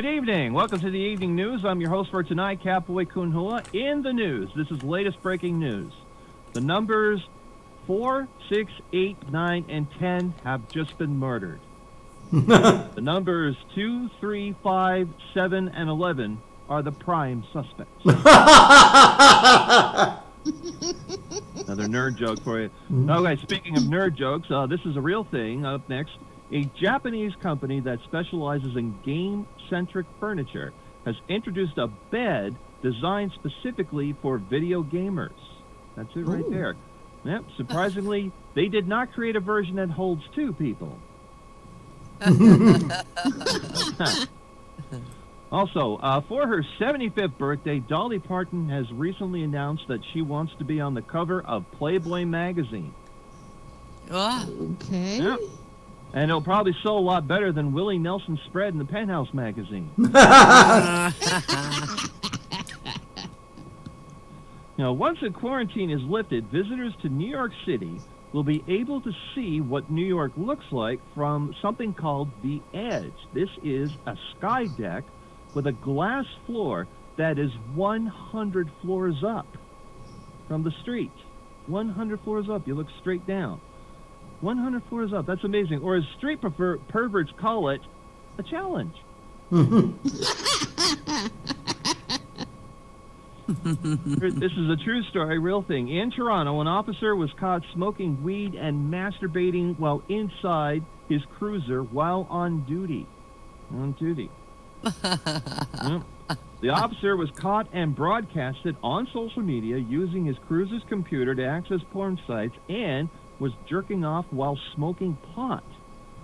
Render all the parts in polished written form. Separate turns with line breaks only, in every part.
Good evening. Welcome to the evening news. I'm your host for tonight, Catboy Kunhua. In the news, this is latest breaking news. The numbers 4, 6, 8, 9, and 10 have just been murdered. The numbers 2, 3, 5, 7, and 11 are the prime suspects. Another nerd joke for you. Okay, speaking of nerd jokes, this is a real thing. Up next, a Japanese company that specializes in game-centric furniture has introduced a bed designed specifically for video gamers. That's it right there. Yep, surprisingly, they did not create a version that holds two people. Also, for her 75th birthday, Dolly Parton has recently announced that she wants to be on the cover of Playboy magazine.
Okay.
Yeah. And it'll probably sell a lot better than Willie Nelson's spread in the Penthouse magazine. Now, once the quarantine is lifted, visitors to New York City will be able to see what New York looks like from something called The Edge. This is a sky deck with a glass floor that is 100 floors up from the street. 100 floors up. You look straight down. 100 floors up. That's amazing. Or as street perverts call it, a challenge. This is a true story, real thing. In Toronto, an officer was caught smoking weed and masturbating while inside his cruiser while on duty. On duty. Yep. The officer was caught and broadcasted on social media using his cruiser's computer to access porn sites and was jerking off while smoking pot.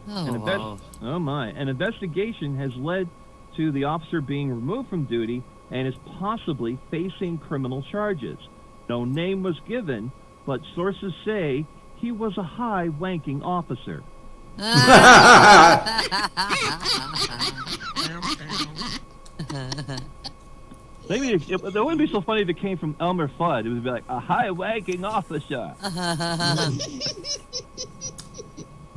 Oh my. An investigation has led to the officer being removed from duty and is possibly facing criminal charges. No name was given, but sources say he was a high wanking officer. Maybe it wouldn't be so funny if it came from Elmer Fudd. It would be like a high-ranking officer.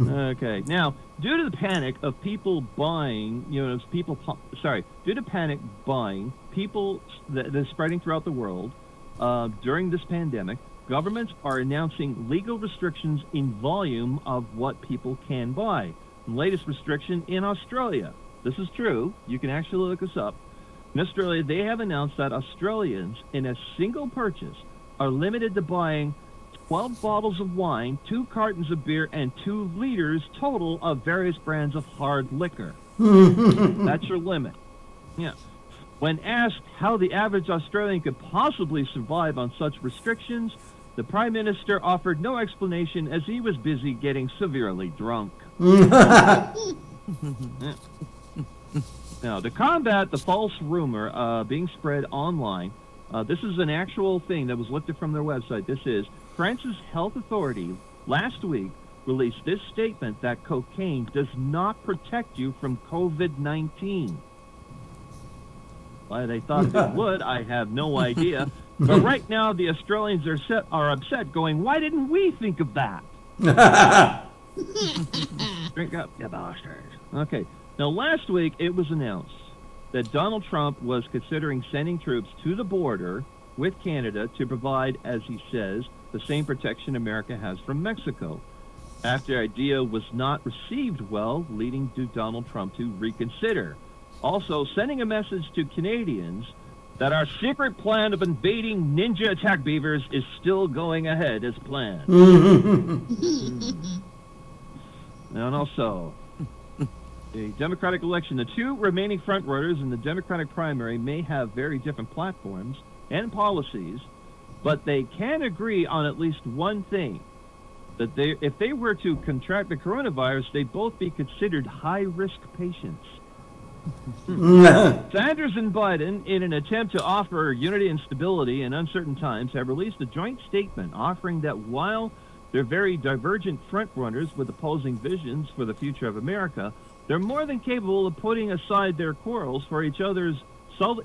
Okay. Now, due to the panic of people buying, due to panic buying, people that is spreading throughout the world during this pandemic, governments are announcing legal restrictions in volume of what people can buy. The latest restriction in Australia. This is true. You can actually look this up. In Australia, they have announced that Australians, in a single purchase, are limited to buying 12 bottles of wine, 2 cartons of beer, and 2 liters total of various brands of hard liquor. That's your limit. Yeah. When asked how the average Australian could possibly survive on such restrictions, the Prime Minister offered no explanation as he was busy getting severely drunk. Yeah. Now, to combat the false rumor being spread online, this is an actual thing that was lifted from their website. This is France's health authority last week released this statement that cocaine does not protect you from COVID-19. Why they thought it would, I have no idea. But right now, the Australians are upset, going, "Why didn't we think of that?" Drink up, you bastards. Okay. Now, last week, it was announced that Donald Trump was considering sending troops to the border with Canada to provide, as he says, the same protection America has from Mexico. After the idea was not received well, leading to Donald Trump to reconsider. Also, sending a message to Canadians that our secret plan of invading ninja attack beavers is still going ahead as planned. And also, the Democratic election, the 2 remaining front-runners in the Democratic primary may have very different platforms and policies, but they can agree on at least one thing, that if they were to contract the coronavirus, they'd both be considered high-risk patients. Sanders and Biden, in an attempt to offer unity and stability in uncertain times, have released a joint statement offering that while they're very divergent front-runners with opposing visions for the future of America, they're more than capable of putting aside their quarrels for each other's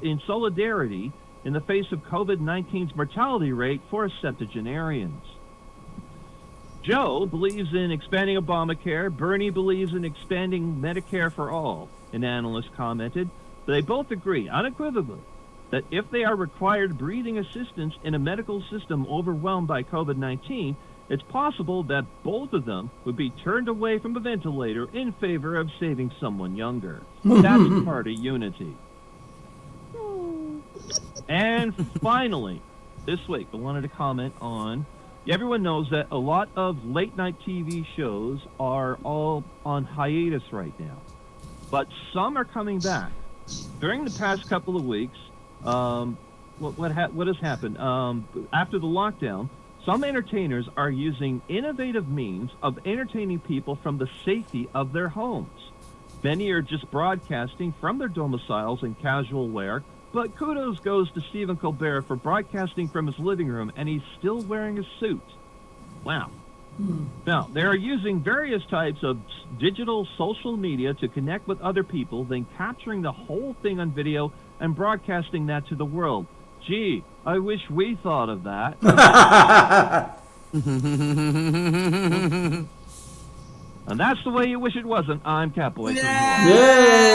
in solidarity in the face of COVID-19's mortality rate for septuagenarians. Joe believes in expanding Obamacare. Bernie believes in expanding Medicare for all. An analyst commented, They both agree unequivocally that if they are required breathing assistance in a medical system overwhelmed by COVID-19, it's possible that both of them would be turned away from a ventilator in favor of saving someone younger. That's party unity. And finally, this week, I wanted to comment on, everyone knows that a lot of late-night TV shows are all on hiatus right now, but some are coming back. During the past couple of weeks, what has happened? After the lockdown, some entertainers are using innovative means of entertaining people from the safety of their homes. Many are just broadcasting from their domiciles in casual wear, but kudos goes to Stephen Colbert for broadcasting from his living room, and he's still wearing a suit. Wow. Now, they are using various types of digital social media to connect with other people, then capturing the whole thing on video and broadcasting that to the world. Gee, I wish we thought of that. And that's the way you wish it wasn't. I'm Catboy.
Yay!